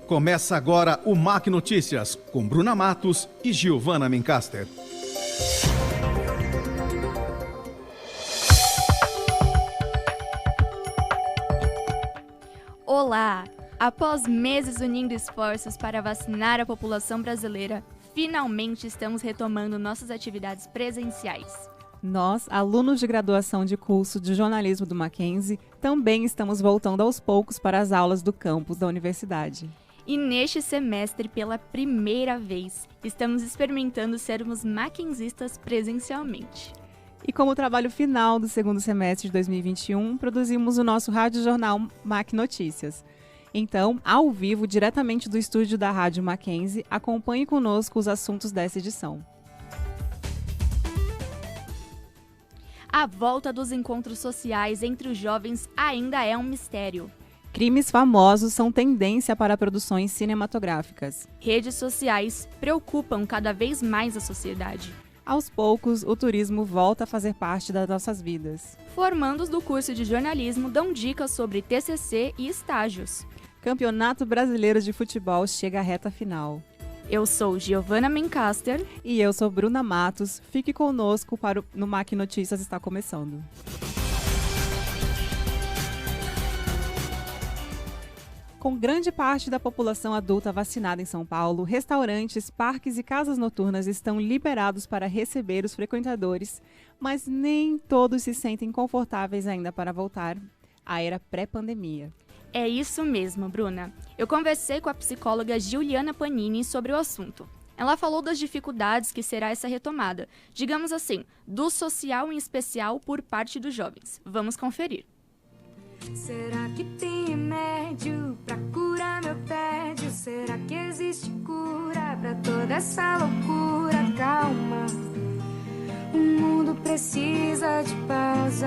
Começa agora o MAC Notícias, com Bruna Matos e Giovana Mencaster. Olá! Após meses unindo esforços para vacinar a população brasileira, finalmente estamos retomando nossas atividades presenciais. Nós, alunos de graduação de curso de jornalismo do Mackenzie, também estamos voltando aos poucos para as aulas do campus da universidade. E neste semestre, pela primeira vez, estamos experimentando sermos mackenzistas presencialmente. E como trabalho final do segundo semestre de 2021, produzimos o nosso rádio-jornal MAC Notícias. Então, ao vivo, diretamente do estúdio da Rádio Mackenzie, acompanhe conosco os assuntos dessa edição. A volta dos encontros sociais entre os jovens ainda é um mistério. Crimes famosos são tendência para produções cinematográficas. Redes sociais preocupam cada vez mais a sociedade. Aos poucos, o turismo volta a fazer parte das nossas vidas. Formandos do curso de jornalismo dão dicas sobre TCC e estágios. Campeonato Brasileiro de Futebol chega à reta final. Eu sou Giovana Mencaster. E eu sou Bruna Matos. Fique conosco para no MAC Notícias está começando. Com grande parte da população adulta vacinada em São Paulo, restaurantes, parques e casas noturnas estão liberados para receber os frequentadores, mas nem todos se sentem confortáveis ainda para voltar à era pré-pandemia. É isso mesmo, Bruna. Eu conversei com a psicóloga Juliana Panini sobre o assunto. Ela falou das dificuldades que será essa retomada, digamos assim, do social em especial por parte dos jovens. Vamos conferir. Será que tem remédio pra curar meu tédio? Será que existe cura pra toda essa loucura? Calma, o mundo precisa de paz.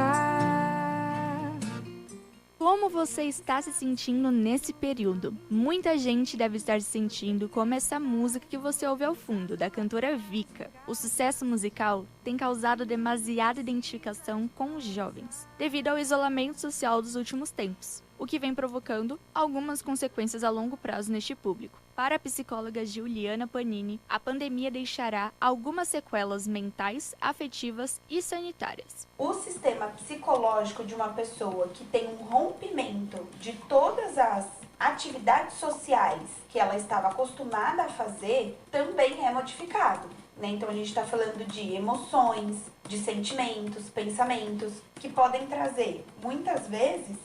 Como você está se sentindo nesse período? Muita gente deve estar se sentindo como essa música que você ouve ao fundo, da cantora Vika. O sucesso musical tem causado demasiada identificação com os jovens, devido ao isolamento social dos últimos tempos, o que vem provocando algumas consequências a longo prazo neste público. Para a psicóloga Juliana Panini, a pandemia deixará algumas sequelas mentais, afetivas e sanitárias. O sistema psicológico de uma pessoa que tem um rompimento de todas as atividades sociais que ela estava acostumada a fazer também é modificado, né? Então a gente está falando de emoções, de sentimentos, pensamentos que podem trazer, muitas vezes,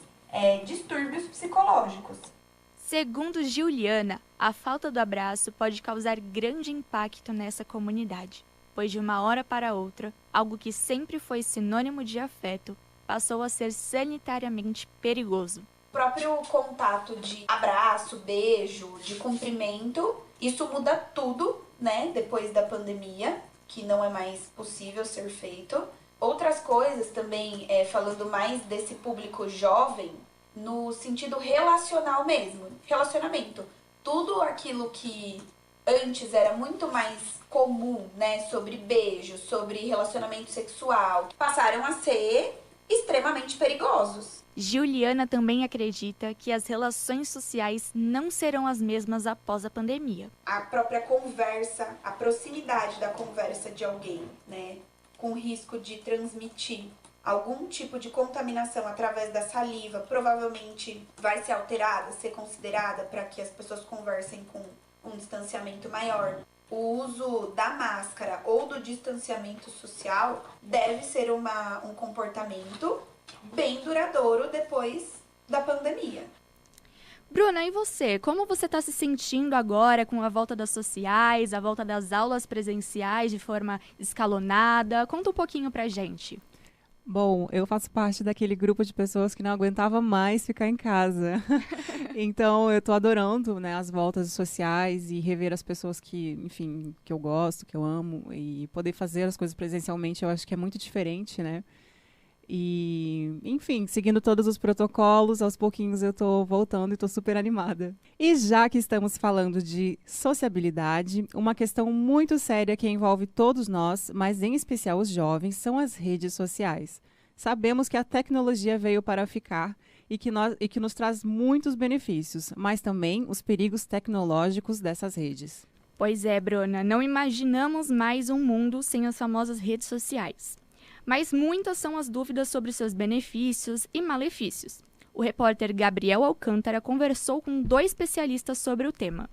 distúrbios psicológicos. Segundo Juliana, a falta do abraço pode causar grande impacto nessa comunidade, pois de uma hora para outra, algo que sempre foi sinônimo de afeto passou a ser sanitariamente perigoso. O próprio contato de abraço, beijo, de cumprimento, isso muda tudo, né, depois da pandemia, que não é mais possível ser feito. Outras coisas também, falando mais desse público jovem, no sentido relacional mesmo, relacionamento. Tudo aquilo que antes era muito mais comum, né, sobre beijo, sobre relacionamento sexual, passaram a ser extremamente perigosos. Juliana também acredita que as relações sociais não serão as mesmas após a pandemia. A própria conversa, a proximidade da conversa de alguém, né, com risco de transmitir algum tipo de contaminação através da saliva, provavelmente vai ser alterada, ser considerada para que as pessoas conversem com um distanciamento maior. O uso da máscara ou do distanciamento social deve ser um comportamento bem duradouro depois da pandemia. Bruna, e você? Como você está se sentindo agora com a volta das sociais, a volta das aulas presenciais de forma escalonada? Conta um pouquinho pra gente. Bom, eu faço parte daquele grupo de pessoas que não aguentava mais ficar em casa. Então, eu tô adorando, né, as voltas sociais e rever as pessoas que, enfim, que eu gosto, que eu amo. E poder fazer as coisas presencialmente, eu acho que é muito diferente, né? E, enfim, seguindo todos os protocolos, aos pouquinhos eu tô voltando e tô super animada. E já que estamos falando de sociabilidade, uma questão muito séria que envolve todos nós, mas em especial os jovens, são as redes sociais. Sabemos que a tecnologia veio para ficar e que nos traz muitos benefícios, mas também os perigos tecnológicos dessas redes. Pois é, Bruna, não imaginamos mais um mundo sem as famosas redes sociais. Mas muitas são as dúvidas sobre seus benefícios e malefícios. O repórter Gabriel Alcântara conversou com 2 especialistas sobre o tema.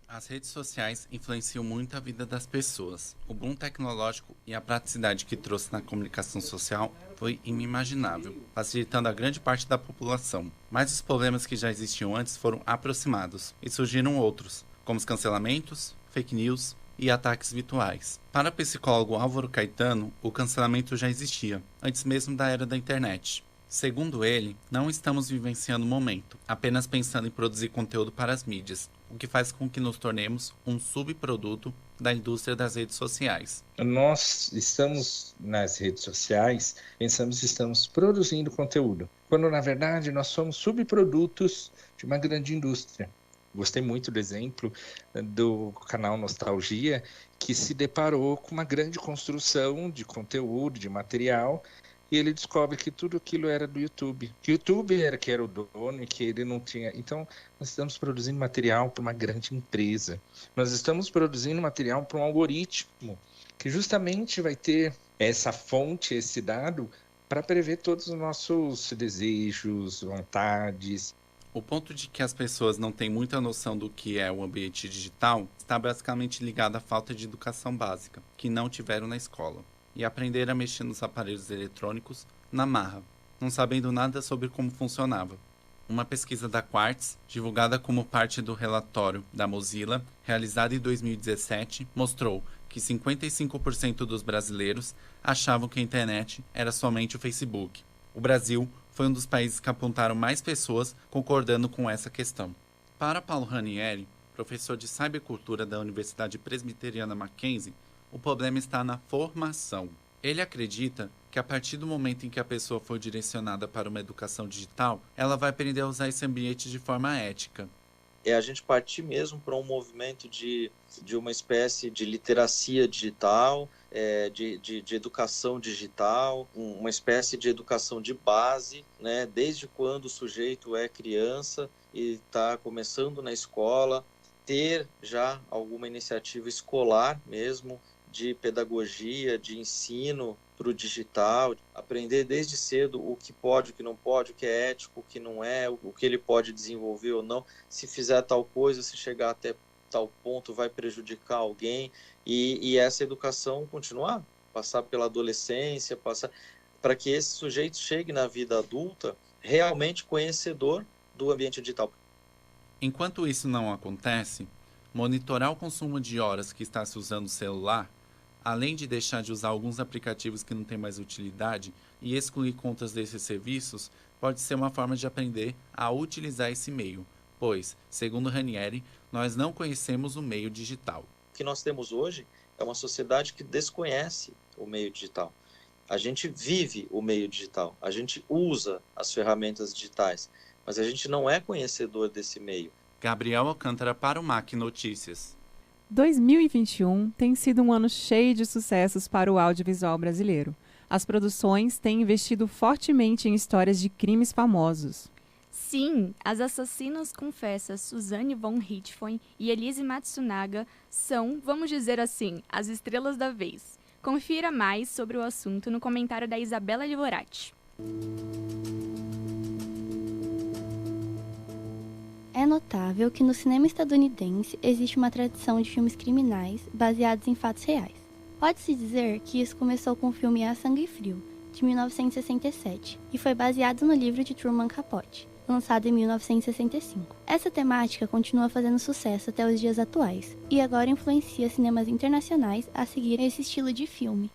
As redes sociais influenciam muito a vida das pessoas. O boom tecnológico e a praticidade que trouxe na comunicação social foi inimaginável, facilitando a grande parte da população. Mas os problemas que já existiam antes foram aproximados e surgiram outros, como os cancelamentos, fake news e ataques virtuais. Para o psicólogo Álvaro Caetano, o cancelamento já existia, antes mesmo da era da internet. Segundo ele, não estamos vivenciando o momento, apenas pensando em produzir conteúdo para as mídias, o que faz com que nos tornemos um subproduto da indústria das redes sociais. Nós estamos nas redes sociais, pensamos que estamos produzindo conteúdo, quando na verdade nós somos subprodutos de uma grande indústria. Gostei muito do exemplo do canal Nostalgia, que se deparou com uma grande construção de conteúdo, de material, e ele descobre que tudo aquilo era do YouTube. Que o YouTube era que era o dono e que ele não tinha... Então, nós estamos produzindo material para uma grande empresa. Nós estamos produzindo material para um algoritmo que justamente vai ter essa fonte, esse dado, para prever todos os nossos desejos, vontades. O ponto de que as pessoas não têm muita noção do que é o ambiente digital está basicamente ligado à falta de educação básica, que não tiveram na escola, e aprender a mexer nos aparelhos eletrônicos na marra, não sabendo nada sobre como funcionava. Uma pesquisa da Quartz, divulgada como parte do relatório da Mozilla, realizada em 2017, mostrou que 55% dos brasileiros achavam que a internet era somente o Facebook. O Brasil foi um dos países que apontaram mais pessoas concordando com essa questão. Para Paulo Ranieri, professor de cybercultura da Universidade Presbiteriana Mackenzie, o problema está na formação. Ele acredita que a partir do momento em que a pessoa for direcionada para uma educação digital, ela vai aprender a usar esse ambiente de forma ética. É a gente partir mesmo para um movimento de uma espécie de literacia digital, de educação digital, uma espécie de educação de base, né? Desde quando o sujeito é criança e está começando na escola, ter já alguma iniciativa escolar mesmo, de pedagogia, de ensino para o digital, aprender desde cedo o que pode, o que não pode, o que é ético, o que não é, o que ele pode desenvolver ou não, se fizer tal coisa, se chegar até tal ponto vai prejudicar alguém, e essa educação continuar, passar pela adolescência, passar para que esse sujeito chegue na vida adulta realmente conhecedor do ambiente digital. Enquanto isso não acontece, monitorar o consumo de horas que está se usando o celular, além de deixar de usar alguns aplicativos que não têm mais utilidade e excluir contas desses serviços, pode ser uma forma de aprender a utilizar esse meio, pois, segundo Ranieri, nós não conhecemos o meio digital. O que nós temos hoje é uma sociedade que desconhece o meio digital. A gente vive o meio digital, a gente usa as ferramentas digitais, mas a gente não é conhecedor desse meio. Gabriel Alcântara para o MAC Notícias. 2021 tem sido um ano cheio de sucessos para o audiovisual brasileiro. As produções têm investido fortemente em histórias de crimes famosos. Sim, as assassinas confessas Suzanne von Richthofen e Elise Matsunaga são, vamos dizer assim, as estrelas da vez. Confira mais sobre o assunto no comentário da Isabela Livorati. É notável que no cinema estadunidense existe uma tradição de filmes criminais baseados em fatos reais. Pode-se dizer que isso começou com o filme A Sangue Frio, de 1967, e foi baseado no livro de Truman Capote, lançado em 1965. Essa temática continua fazendo sucesso até os dias atuais, e agora influencia cinemas internacionais a seguir esse estilo de filme.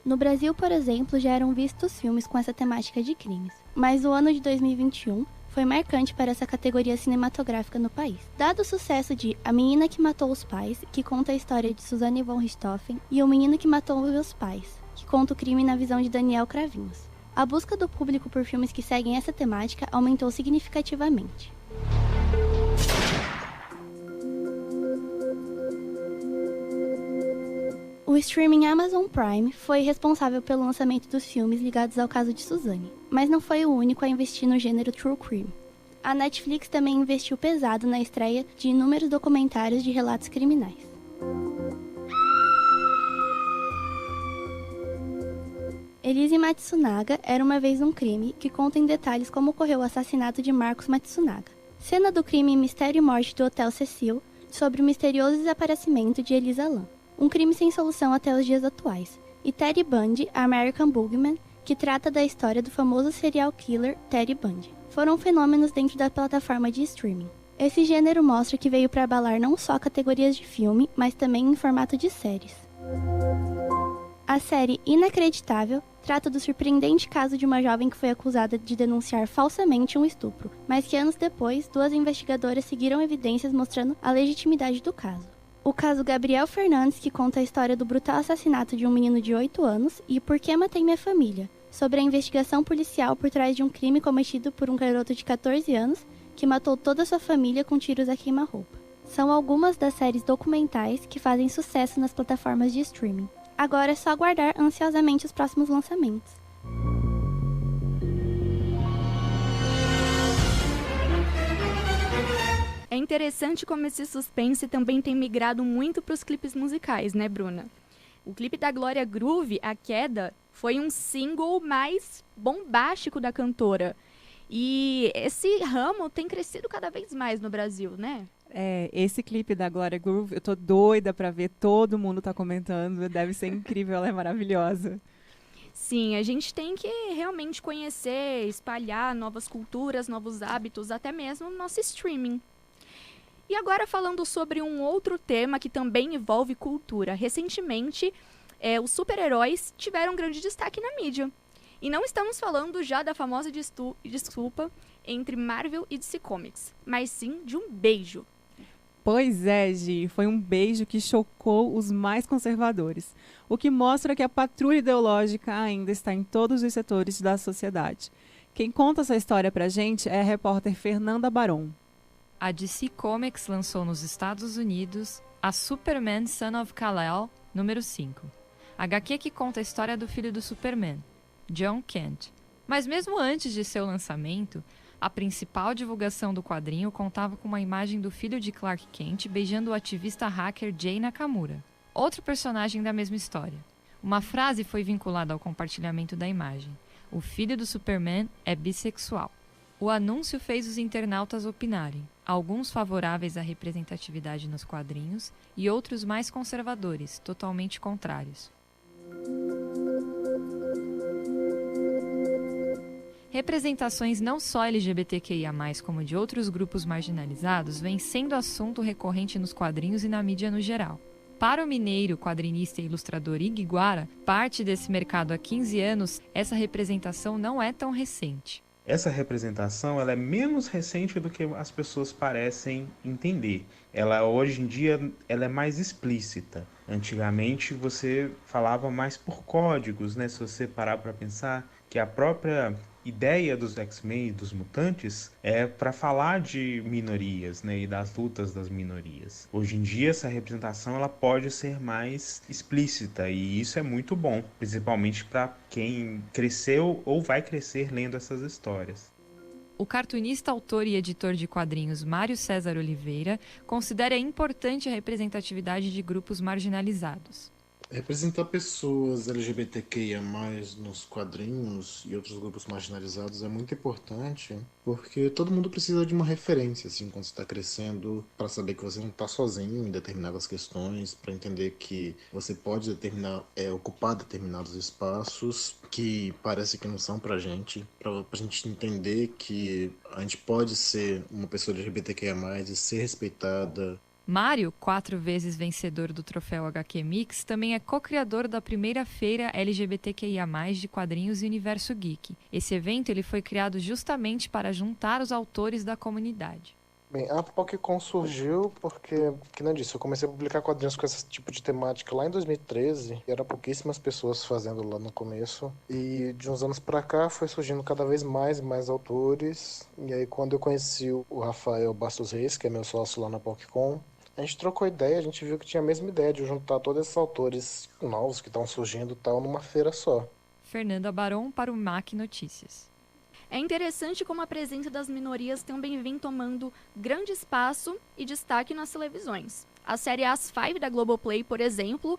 No Brasil, por exemplo, já eram vistos filmes com essa temática de crimes, mas o ano de 2021 foi marcante para essa categoria cinematográfica no país. Dado o sucesso de A Menina que Matou os Pais, que conta a história de Suzanne von Richthofen, e O Menino que Matou os Meus Pais, que conta o crime na visão de Daniel Cravinhos. A busca do público por filmes que seguem essa temática aumentou significativamente. O O streaming Amazon Prime foi responsável pelo lançamento dos filmes ligados ao caso de Suzane, mas não foi o único a investir no gênero True Crime. A Netflix também investiu pesado na estreia de inúmeros documentários de relatos criminais. Elise Matsunaga era uma vez um crime que conta em detalhes como ocorreu o assassinato de Marcos Matsunaga. Cena do crime Mistério e Morte do Hotel Cecil, sobre o misterioso desaparecimento de Elisa Lam. Um crime sem solução até os dias atuais. E Ted Bundy, American Boogeyman, que trata da história do famoso serial killer Ted Bundy. Foram fenômenos dentro da plataforma de streaming. Esse gênero mostra que veio para abalar não só categorias de filme, mas também em formato de séries. A série Inacreditável trata do surpreendente caso de uma jovem que foi acusada de denunciar falsamente um estupro, mas que anos depois, 2 investigadoras seguiram evidências mostrando a legitimidade do caso. O caso Gabriel Fernandes, que conta a história do brutal assassinato de um menino de 8 anos, e Por que Matei Minha Família, sobre a investigação policial por trás de um crime cometido por um garoto de 14 anos que matou toda a sua família com tiros a queima-roupa. São algumas das séries documentais que fazem sucesso nas plataformas de streaming. Agora é só aguardar ansiosamente os próximos lançamentos. É interessante como esse suspense também tem migrado muito para os clipes musicais, né, Bruna? O clipe da Glória Groove, A Queda, foi um single mais bombástico da cantora. E esse ramo tem crescido cada vez mais no Brasil, né? Esse clipe da Glória Groove, eu tô doida pra ver, todo mundo tá comentando, deve ser incrível, ela é maravilhosa. Sim, a gente tem que realmente conhecer, espalhar novas culturas, novos hábitos, até mesmo no nosso streaming. E agora falando sobre um outro tema que também envolve cultura. Recentemente, os super-heróis tiveram grande destaque na mídia. E não estamos falando já da famosa desculpa entre Marvel e DC Comics, mas sim de um beijo. Pois é, Gi, foi um beijo que chocou os mais conservadores, o que mostra que a patrulha ideológica ainda está em todos os setores da sociedade. Quem conta essa história pra gente é a repórter Fernanda Baron. A DC Comics lançou nos Estados Unidos a Superman Son of Kal-El, número 5. HQ que conta a história do filho do Superman, John Kent. Mas mesmo antes de seu lançamento, a principal divulgação do quadrinho contava com uma imagem do filho de Clark Kent beijando o ativista hacker Jay Nakamura, outro personagem da mesma história. Uma frase foi vinculada ao compartilhamento da imagem: o filho do Superman é bissexual. O anúncio fez os internautas opinarem, alguns favoráveis à representatividade nos quadrinhos e outros mais conservadores, totalmente contrários. Representações não só LGBTQIA+, como de outros grupos marginalizados, vêm sendo assunto recorrente nos quadrinhos e na mídia no geral. Para o mineiro, quadrinista e ilustrador Ig Guara, parte desse mercado há 15 anos, essa representação não é tão recente. Essa representação ela é menos recente do que as pessoas parecem entender. Ela, hoje em dia, ela é mais explícita. Antigamente, você falava mais por códigos, né? Se você parar para pensar que a própria ideia dos X-Men e dos mutantes é para falar de minorias, né, e das lutas das minorias. Hoje em dia essa representação ela pode ser mais explícita e isso é muito bom, principalmente para quem cresceu ou vai crescer lendo essas histórias. O cartunista, autor e editor de quadrinhos Mário César Oliveira considera importante a representatividade de grupos marginalizados. Representar pessoas LGBTQIA+, nos quadrinhos e outros grupos marginalizados é muito importante, porque todo mundo precisa de uma referência, assim, quando você está crescendo, para saber que você não está sozinho em determinadas questões, para entender que você pode ocupar determinados espaços que parece que não são pra gente, pra gente entender que a gente pode ser uma pessoa LGBTQIA+, e ser respeitada. Mário, 4 vezes vencedor do troféu HQ Mix, também é co-criador da primeira feira LGBTQIA+, de quadrinhos e Universo Geek. Esse evento ele foi criado justamente para juntar os autores da comunidade. Bem, a PocCon surgiu porque, que não disse, eu comecei a publicar quadrinhos com esse tipo de temática lá em 2013, e eram pouquíssimas pessoas fazendo lá no começo, e de uns anos pra cá foi surgindo cada vez mais e mais autores, e aí quando eu conheci o Rafael Bastos Reis, que é meu sócio lá na PocCon, A gente trocou ideia, a gente viu que tinha a mesma ideia de juntar todos esses autores novos que estão surgindo e tal numa feira só. Fernanda Baron para o MAC Notícias. É interessante como a presença das minorias também vem tomando grande espaço e destaque nas televisões. A série As 5 da Globoplay, por exemplo,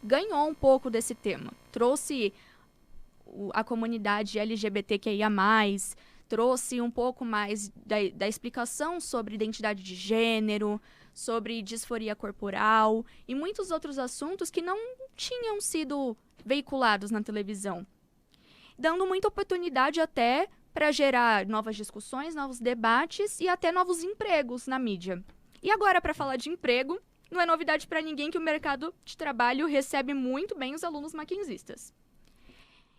ganhou um pouco desse tema. Trouxe a comunidade LGBTQIA+, trouxe um pouco mais da explicação sobre identidade de gênero, sobre disforia corporal e muitos outros assuntos que não tinham sido veiculados na televisão, dando muita oportunidade até para gerar novas discussões, novos debates e até novos empregos na mídia. E agora, para falar de emprego, não é novidade para ninguém que o mercado de trabalho recebe muito bem os alunos maquinzistas.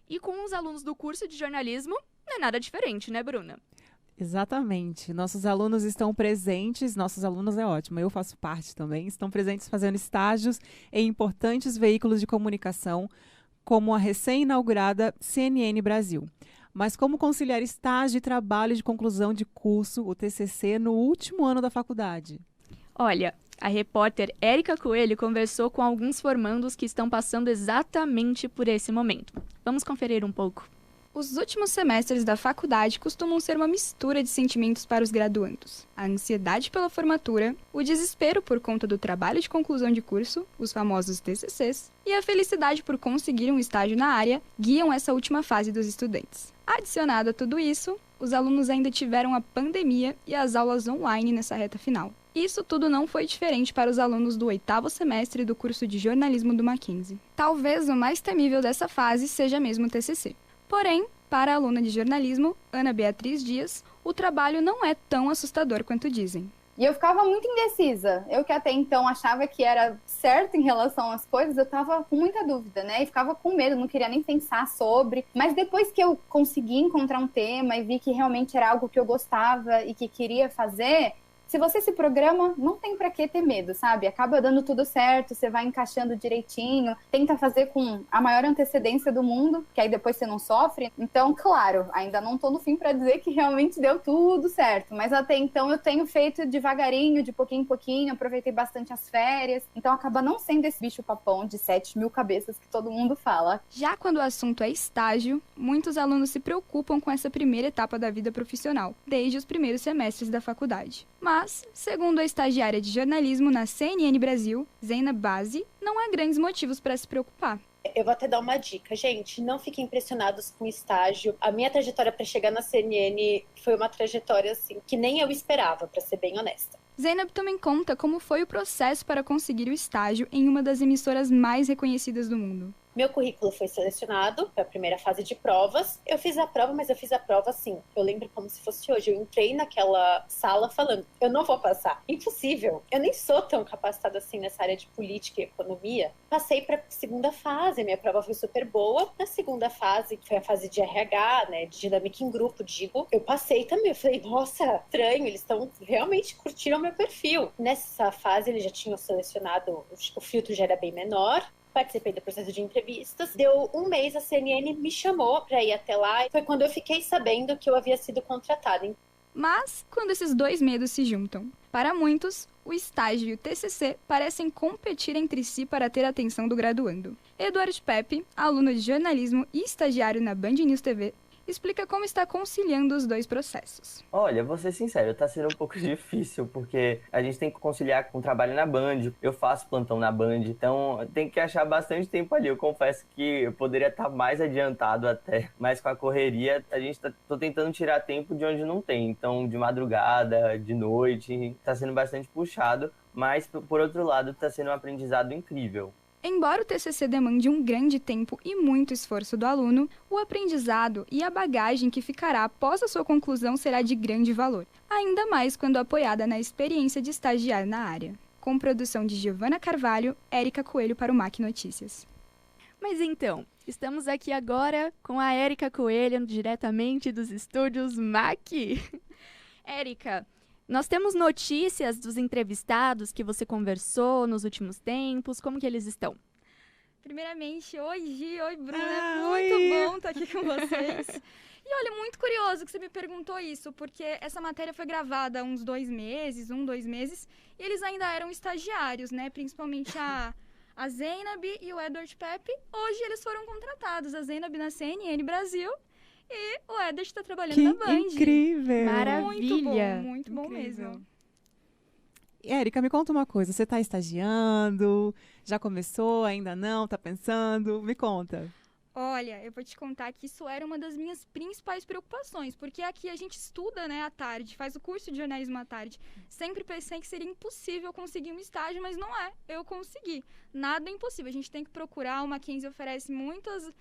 E com os alunos do curso de jornalismo, não é nada diferente, né, Bruna? Exatamente. Nossos alunos estão presentes, nossos alunos é ótimo, eu faço parte também, estão presentes fazendo estágios em importantes veículos de comunicação, como a recém-inaugurada CNN Brasil. Mas como conciliar estágio e trabalho de conclusão de curso, o TCC, no último ano da faculdade? Olha, a repórter Érica Coelho conversou com alguns formandos que estão passando exatamente por esse momento. Vamos conferir um pouco. Os últimos semestres da faculdade costumam ser uma mistura de sentimentos para os graduandos. A ansiedade pela formatura, o desespero por conta do trabalho de conclusão de curso, os famosos TCCs, e a felicidade por conseguir um estágio na área guiam essa última fase dos estudantes. Adicionado a tudo isso, os alunos ainda tiveram a pandemia e as aulas online nessa reta final. Isso tudo não foi diferente para os alunos do 8º semestre do curso de jornalismo do Mackenzie. Talvez o mais temível dessa fase seja mesmo o TCC. Porém, para a aluna de jornalismo, Ana Beatriz Dias, o trabalho não é tão assustador quanto dizem. E eu ficava muito indecisa. Eu que até então achava que era certo em relação às coisas, eu tava com muita dúvida, né? E ficava com medo, não queria nem pensar sobre. Mas depois que eu consegui encontrar um tema e vi que realmente era algo que eu gostava e que queria fazer, se você se programa, não tem pra que ter medo, sabe? Acaba dando tudo certo, você vai encaixando direitinho, tenta fazer com a maior antecedência do mundo, que aí depois você não sofre. Então, claro, ainda não tô no fim pra dizer que realmente deu tudo certo, mas até então eu tenho feito devagarinho, de pouquinho em pouquinho, aproveitei bastante as férias, então acaba não sendo esse bicho-papão de 7.000 cabeças que todo mundo fala. Já quando o assunto é estágio, muitos alunos se preocupam com essa primeira etapa da vida profissional, desde os primeiros semestres da faculdade. Mas, segundo a estagiária de jornalismo na CNN Brasil, Zena Base, não há grandes motivos para se preocupar. Eu vou até dar uma dica, gente, não fiquem impressionados com o estágio. A minha trajetória para chegar na CNN foi uma trajetória assim que nem eu esperava, para ser bem honesta. Zeynep também conta como foi o processo para conseguir o estágio em uma das emissoras mais reconhecidas do mundo. Meu currículo foi selecionado para a primeira fase de provas. Eu fiz a prova, mas eu fiz a prova assim. Eu lembro como se fosse hoje. Eu entrei naquela sala falando, eu não vou passar. Impossível. Eu nem sou tão capacitada assim nessa área de política e economia. Passei para a segunda fase. Minha prova foi super boa. Na segunda fase, que foi a fase de RH, né, de dinâmica em grupo, digo, eu passei também. Eu falei, nossa, estranho. Eles estão realmente curtiram meu perfil. Nessa fase, eles já tinham selecionado, o filtro já era bem menor. Participei do processo de entrevistas. Deu um mês, a CNN me chamou para ir até lá. Foi quando eu fiquei sabendo que eu havia sido contratada. Mas, quando esses dois medos se juntam? Para muitos, o estágio e o TCC parecem competir entre si para ter a atenção do graduando. Eduardo Pepe, aluno de jornalismo e estagiário na Band News TV, explica como está conciliando os dois processos. Olha, vou ser sincero, tá sendo um pouco difícil, porque a gente tem que conciliar com o trabalho na Band, eu faço plantão na Band, então tem que achar bastante tempo ali. Eu confesso que eu poderia estar mais adiantado até, mas com a correria, tô tentando tirar tempo de onde não tem. Então, de madrugada, de noite, tá sendo bastante puxado, mas por outro lado, tá sendo um aprendizado incrível. Embora o TCC demande um grande tempo e muito esforço do aluno, o aprendizado e a bagagem que ficará após a sua conclusão será de grande valor, ainda mais quando apoiada na experiência de estagiar na área. Com produção de Giovana Carvalho, Érica Coelho para o MAC Notícias. Mas então, estamos aqui agora com a Érica Coelho, diretamente dos estúdios MAC. Érica, nós temos notícias dos entrevistados que você conversou nos últimos tempos. Como que eles estão? Primeiramente, oi Gi, oi Bruna, muito bom estar aqui com vocês. E olha, muito curioso que você me perguntou isso, porque essa matéria foi gravada há uns 2 meses, e eles ainda eram estagiários, né? Principalmente a Zeynab e o Edward Pepe. Hoje eles foram contratados, a Zeynab na CNN Brasil e o Edward está trabalhando na Band. Incrível! Maravilha! Muito bom mesmo. Érica, me conta uma coisa, você está estagiando? Já começou? Ainda não? Tá pensando? Me conta. Olha, eu vou te contar que isso era uma das minhas principais preocupações, porque aqui a gente estuda, né, à tarde, faz o curso de jornalismo à tarde. Sempre pensei que seria impossível conseguir um estágio, mas não é. Eu consegui. Nada é impossível. A gente tem que procurar. O Mackenzie oferece muitas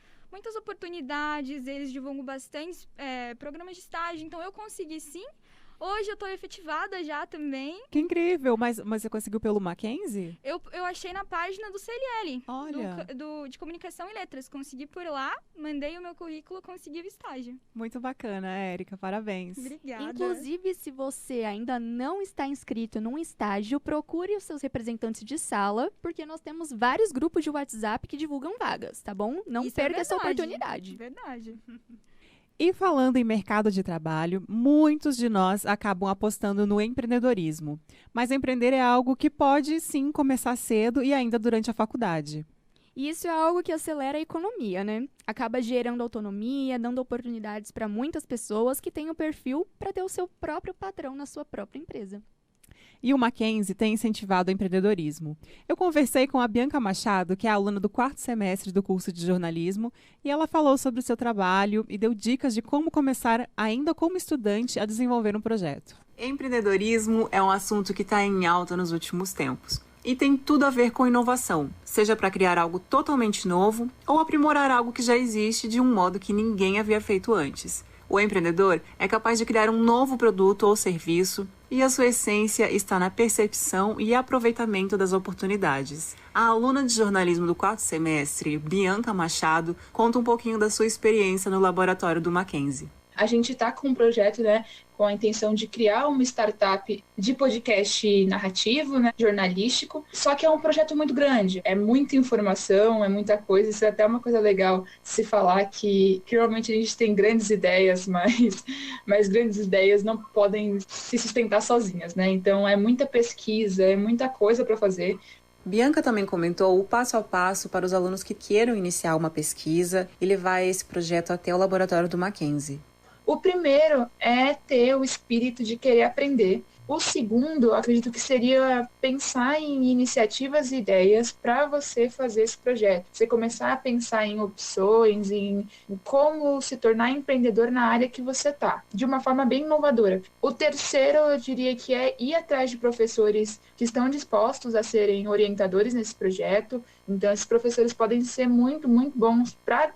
oportunidades, eles divulgam bastante programas de estágio, então eu consegui sim. Hoje eu estou efetivada já também. Que incrível! Mas você conseguiu pelo Mackenzie? Eu achei na página do CLL. Olha! De Comunicação e Letras. Consegui por lá, mandei o meu currículo, consegui o estágio. Muito bacana, Érica. Parabéns. Obrigada. Inclusive, se você ainda não está inscrito num estágio, procure os seus representantes de sala, porque nós temos vários grupos de WhatsApp que divulgam vagas, tá bom? Não perca essa oportunidade. Verdade. E falando em mercado de trabalho, muitos de nós acabam apostando no empreendedorismo. Mas empreender é algo que pode, sim, começar cedo e ainda durante a faculdade. E isso é algo que acelera a economia, né? Acaba gerando autonomia, dando oportunidades para muitas pessoas que têm o perfil para ter o seu próprio patrão na sua própria empresa. E o Mackenzie tem incentivado o empreendedorismo. Eu conversei com a Bianca Machado, que é aluna do 4º semestre do curso de jornalismo, e ela falou sobre o seu trabalho e deu dicas de como começar, ainda como estudante, a desenvolver um projeto. Empreendedorismo é um assunto que está em alta nos últimos tempos. E tem tudo a ver com inovação, seja para criar algo totalmente novo ou aprimorar algo que já existe de um modo que ninguém havia feito antes. O empreendedor é capaz de criar um novo produto ou serviço e a sua essência está na percepção e aproveitamento das oportunidades. A aluna de jornalismo do 4º semestre, Bianca Machado, conta um pouquinho da sua experiência no laboratório do Mackenzie. A gente está com um projeto, né, com a intenção de criar uma startup de podcast narrativo, né, jornalístico, só que é um projeto muito grande, é muita informação, é muita coisa, isso é até uma coisa legal se falar que realmente a gente tem grandes ideias, mas grandes ideias não podem se sustentar sozinhas, né, então é muita pesquisa, é muita coisa para fazer. Bianca também comentou o passo a passo para os alunos que queiram iniciar uma pesquisa e levar esse projeto até o laboratório do Mackenzie. O primeiro é ter o espírito de querer aprender. O segundo, acredito que seria pensar em iniciativas e ideias para você fazer esse projeto. Você começar a pensar em opções, em como se tornar empreendedor na área que você está, de uma forma bem inovadora. O terceiro, eu diria que é ir atrás de professores que estão dispostos a serem orientadores nesse projeto. Então, esses professores podem ser muito, muito bons para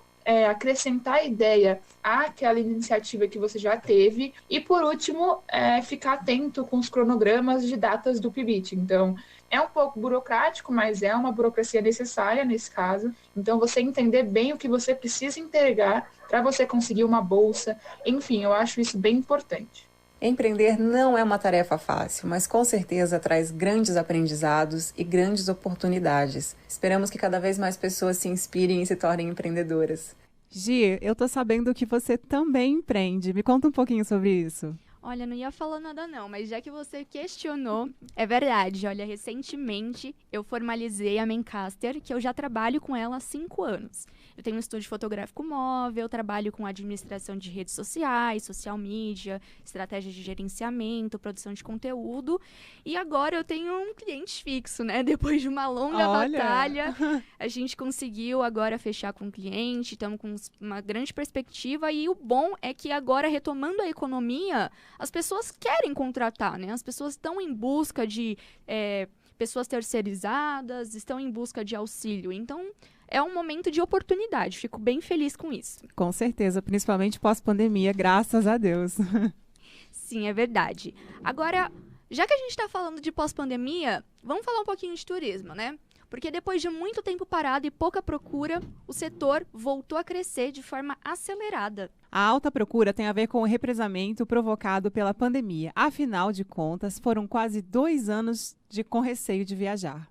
acrescentar ideia àquela iniciativa que você já teve. E, por último, ficar atento com os cronogramas de datas do PIBIT. Então, é um pouco burocrático, mas é uma burocracia necessária nesse caso. Então, você entender bem o que você precisa entregar para você conseguir uma bolsa. Enfim, eu acho isso bem importante. Empreender não é uma tarefa fácil, mas com certeza traz grandes aprendizados e grandes oportunidades. Esperamos que cada vez mais pessoas se inspirem e se tornem empreendedoras. Gi, eu tô sabendo que você também empreende. Me conta um pouquinho sobre isso. Olha, não ia falar nada não, mas já que você questionou, é verdade. Olha, recentemente eu formalizei a Mencaster, que eu já trabalho com ela há 5 anos. Eu tenho um estúdio fotográfico móvel, trabalho com administração de redes sociais, social media, estratégia de gerenciamento, produção de conteúdo. E agora eu tenho um cliente fixo, né? Depois de uma longa batalha, a gente conseguiu agora fechar com o cliente, estamos com uma grande perspectiva. E o bom é que agora, retomando a economia, as pessoas querem contratar, né? As pessoas estão em busca de pessoas terceirizadas, estão em busca de auxílio. Então, é um momento de oportunidade. Fico bem feliz com isso. Com certeza, principalmente pós-pandemia, graças a Deus. Sim, é verdade. Agora, já que a gente está falando de pós-pandemia, vamos falar um pouquinho de turismo, né? Porque depois de muito tempo parado e pouca procura, o setor voltou a crescer de forma acelerada. A alta procura tem a ver com o represamento provocado pela pandemia. Afinal de contas, foram quase 2 anos com receio de viajar.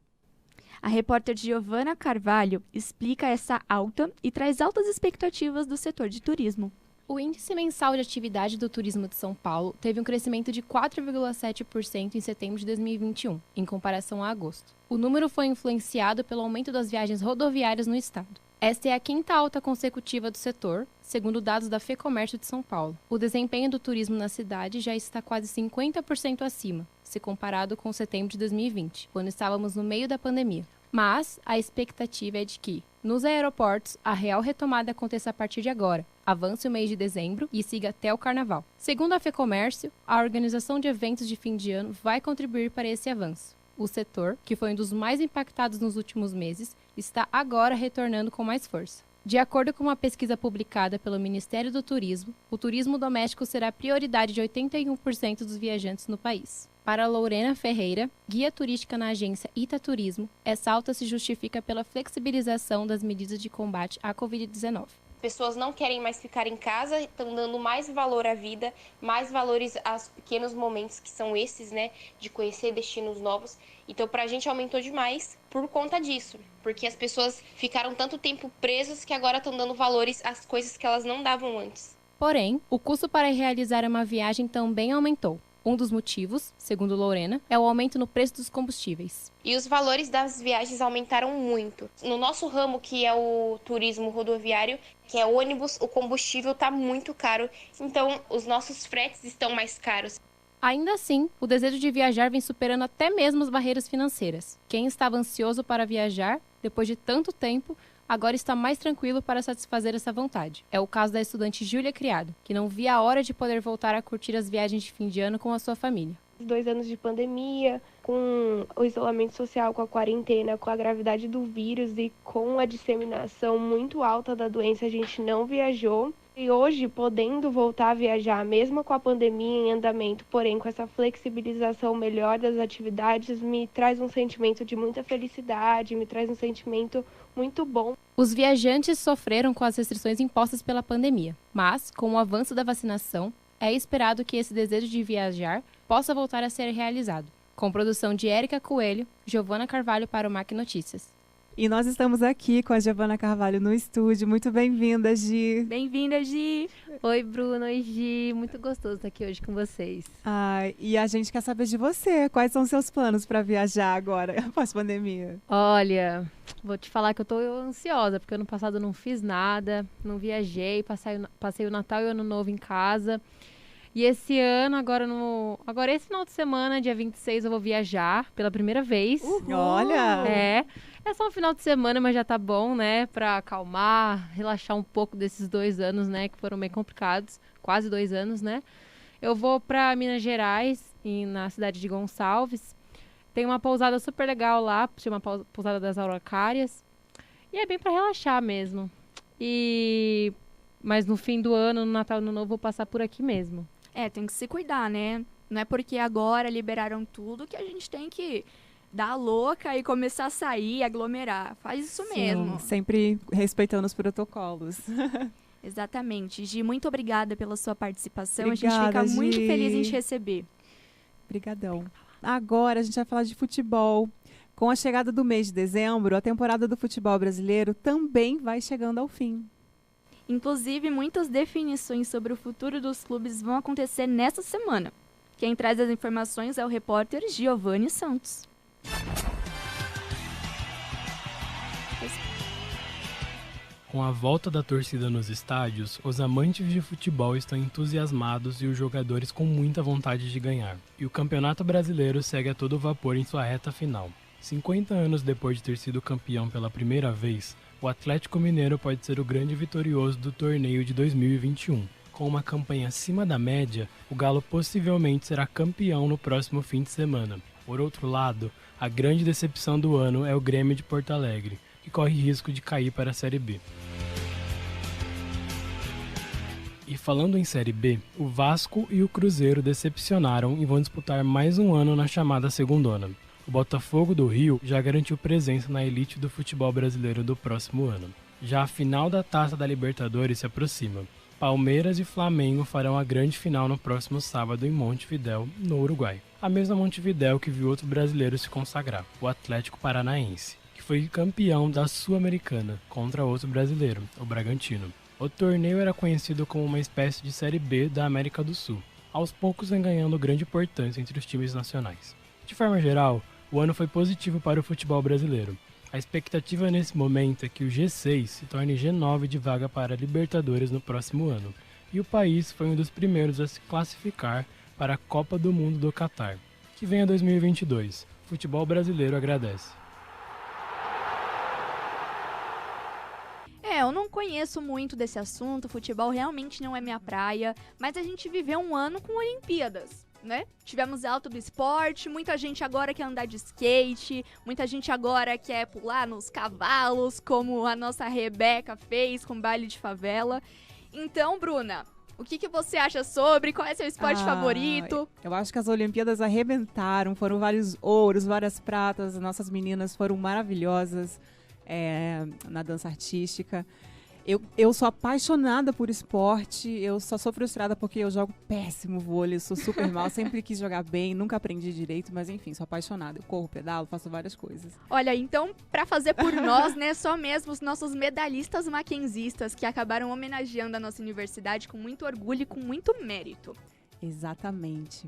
A repórter Giovana Carvalho explica essa alta e traz altas expectativas do setor de turismo. O índice mensal de atividade do turismo de São Paulo teve um crescimento de 4,7% em setembro de 2021, em comparação a agosto. O número foi influenciado pelo aumento das viagens rodoviárias no estado. Esta é a quinta alta consecutiva do setor, segundo dados da FEComércio de São Paulo. O desempenho do turismo na cidade já está quase 50% acima, se comparado com setembro de 2020, quando estávamos no meio da pandemia. Mas a expectativa é de que, nos aeroportos, a real retomada aconteça a partir de agora, avance o mês de dezembro e siga até o carnaval. Segundo a FEComércio, a organização de eventos de fim de ano vai contribuir para esse avanço. O setor, que foi um dos mais impactados nos últimos meses, está agora retornando com mais força. De acordo com uma pesquisa publicada pelo Ministério do Turismo, o turismo doméstico será prioridade de 81% dos viajantes no país. Para Lorena Ferreira, guia turística na agência Ita Turismo, essa alta se justifica pela flexibilização das medidas de combate à Covid-19. Pessoas não querem mais ficar em casa, estão dando mais valor à vida, mais valores aos pequenos momentos que são esses, né, de conhecer destinos novos. Então, pra gente aumentou demais por conta disso, porque as pessoas ficaram tanto tempo presas que agora estão dando valores às coisas que elas não davam antes. Porém, o custo para realizar uma viagem também aumentou. Um dos motivos, segundo Lorena, é o aumento no preço dos combustíveis. E os valores das viagens aumentaram muito. No nosso ramo, que é o turismo rodoviário, que é ônibus, o combustível está muito caro. Então, os nossos fretes estão mais caros. Ainda assim, o desejo de viajar vem superando até mesmo as barreiras financeiras. Quem estava ansioso para viajar, depois de tanto tempo, agora está mais tranquilo para satisfazer essa vontade. É o caso da estudante Júlia Criado, que não via a hora de poder voltar a curtir as viagens de fim de ano com a sua família. 2 anos de pandemia, com o isolamento social, com a quarentena, com a gravidade do vírus e com a disseminação muito alta da doença, a gente não viajou. E hoje, podendo voltar a viajar, mesmo com a pandemia em andamento, porém com essa flexibilização melhor das atividades, me traz um sentimento de muita felicidade, me traz um sentimento muito bom. Os viajantes sofreram com as restrições impostas pela pandemia, mas, com o avanço da vacinação, é esperado que esse desejo de viajar possa voltar a ser realizado. Com produção de Érica Coelho, Giovana Carvalho para o MAC Notícias. E nós estamos aqui com a Giovana Carvalho no estúdio. Muito bem-vinda, Gi. Bem-vinda, Gi. Oi, Bruno. Oi, Gi. Muito gostoso estar aqui hoje com vocês. E a gente quer saber de você. Quais são os seus planos para viajar agora, após pandemia? Olha, vou te falar que eu tô ansiosa, porque ano passado eu não fiz nada, não viajei, passei o Natal e o Ano Novo em casa. E esse ano, agora esse final de semana, dia 26, eu vou viajar pela primeira vez. Uhul. Olha! É só um final de semana, mas já tá bom, né? Pra acalmar, relaxar um pouco desses 2 anos, né? Que foram bem complicados. Quase 2 anos, né? Eu vou pra Minas Gerais, na cidade de Gonçalves. Tem uma pousada super legal lá, chama Pousada das Araucárias. E é bem pra relaxar mesmo. Mas no fim do ano, no Natal e no Novo, vou passar por aqui mesmo. Tem que se cuidar, né? Não é porque agora liberaram tudo que a gente tem que dar louca e começar a sair, aglomerar. Faz isso mesmo. Sempre respeitando os protocolos. Exatamente. Gi, muito obrigada pela sua participação. Obrigada, a gente fica Gi. muito feliz em te receber. Obrigadão. Agora a gente vai falar de futebol. Com a chegada do mês de dezembro, a temporada do futebol brasileiro também vai chegando ao fim. Inclusive, muitas definições sobre o futuro dos clubes vão acontecer nesta semana. Quem traz as informações é o repórter Giovanni Santos. Com a volta da torcida nos estádios, os amantes de futebol estão entusiasmados e os jogadores com muita vontade de ganhar. E o Campeonato Brasileiro segue a todo vapor em sua reta final. 50 anos depois de ter sido campeão pela primeira vez, o Atlético Mineiro pode ser o grande vitorioso do torneio de 2021. Com uma campanha acima da média, o Galo possivelmente será campeão no próximo fim de semana. Por outro lado, a grande decepção do ano é o Grêmio de Porto Alegre, que corre risco de cair para a Série B. E falando em Série B, o Vasco e o Cruzeiro decepcionaram e vão disputar mais um ano na chamada segundona. O Botafogo do Rio já garantiu presença na elite do futebol brasileiro do próximo ano. Já a final da Taça da Libertadores se aproxima. Palmeiras e Flamengo farão a grande final no próximo sábado em Montevidéu, no Uruguai. A mesma Montevidéu que viu outro brasileiro se consagrar, o Atlético Paranaense, que foi campeão da Sul-Americana contra outro brasileiro, o Bragantino. O O torneio era conhecido como uma espécie de Série B da América do Sul. Aos poucos vem ganhando grande importância entre os times nacionais. De forma geral, o ano foi positivo para o futebol brasileiro. A expectativa nesse momento é que o G6 se torne G9 de vaga para a Libertadores no próximo ano, e o país foi um dos primeiros a se classificar para a Copa do Mundo do Catar, que vem a 2022. O futebol brasileiro agradece. Eu não conheço muito desse assunto, futebol realmente não é minha praia, mas a gente viveu um ano com Olimpíadas, né? Tivemos alto do esporte, muita gente agora quer andar de skate, muita gente agora quer pular nos cavalos, como a nossa Rebeca fez com baile de favela. Então, Bruna, o que você acha sobre? Qual é seu esporte favorito? Eu acho que as Olimpíadas arrebentaram, foram vários ouros, várias pratas, as nossas meninas foram maravilhosas. Na dança artística. Eu sou apaixonada por esporte, eu só sou frustrada porque eu jogo péssimo vôlei, sou super mal, sempre quis jogar bem, nunca aprendi direito, mas enfim, sou apaixonada. Eu corro, pedalo, faço várias coisas. Olha, então, pra fazer por nós, né, só mesmo os nossos medalhistas mackenzistas que acabaram homenageando a nossa universidade com muito orgulho e com muito mérito. Exatamente.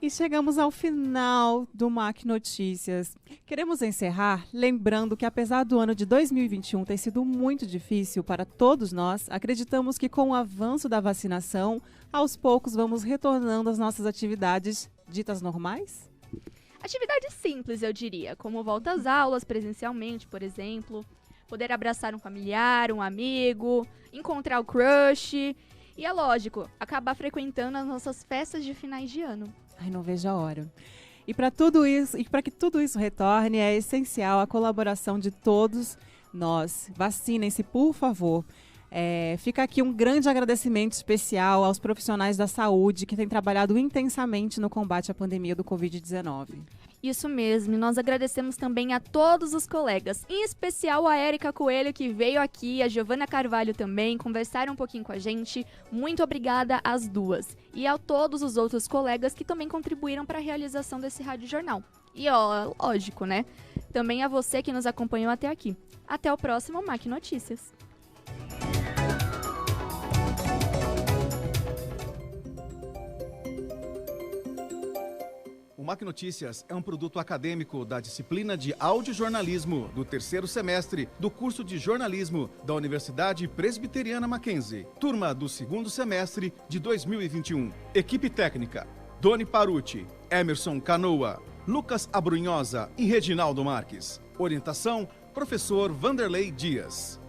E chegamos ao final do MAC Notícias. Queremos encerrar lembrando que, apesar do ano de 2021 ter sido muito difícil para todos nós, acreditamos que com o avanço da vacinação, aos poucos vamos retornando às nossas atividades ditas normais? Atividades simples, eu diria, como volta às aulas presencialmente, por exemplo, poder abraçar um familiar, um amigo, encontrar o crush e, é lógico, acabar frequentando as nossas festas de finais de ano. Ai, não vejo a hora. E para tudo isso, e para que tudo isso retorne, é essencial a colaboração de todos nós. Vacinem-se, por favor. Fica aqui um grande agradecimento especial aos profissionais da saúde que têm trabalhado intensamente no combate à pandemia do Covid-19. Isso mesmo, e nós agradecemos também a todos os colegas, em especial a Érica Coelho, que veio aqui, a Giovana Carvalho também, conversaram um pouquinho com a gente. Muito obrigada às duas. E a todos os outros colegas que também contribuíram para a realização desse Rádio Jornal. E lógico, né? Também a você que nos acompanhou até aqui. Até o próximo MAC Notícias. O MAC Notícias é um produto acadêmico da disciplina de audiojornalismo do 3º semestre do curso de jornalismo da Universidade Presbiteriana Mackenzie, turma do 2º semestre de 2021. Equipe técnica: Doni Paruti, Emerson Canoa, Lucas Abrunhosa e Reginaldo Marques. Orientação: professor Vanderlei Dias.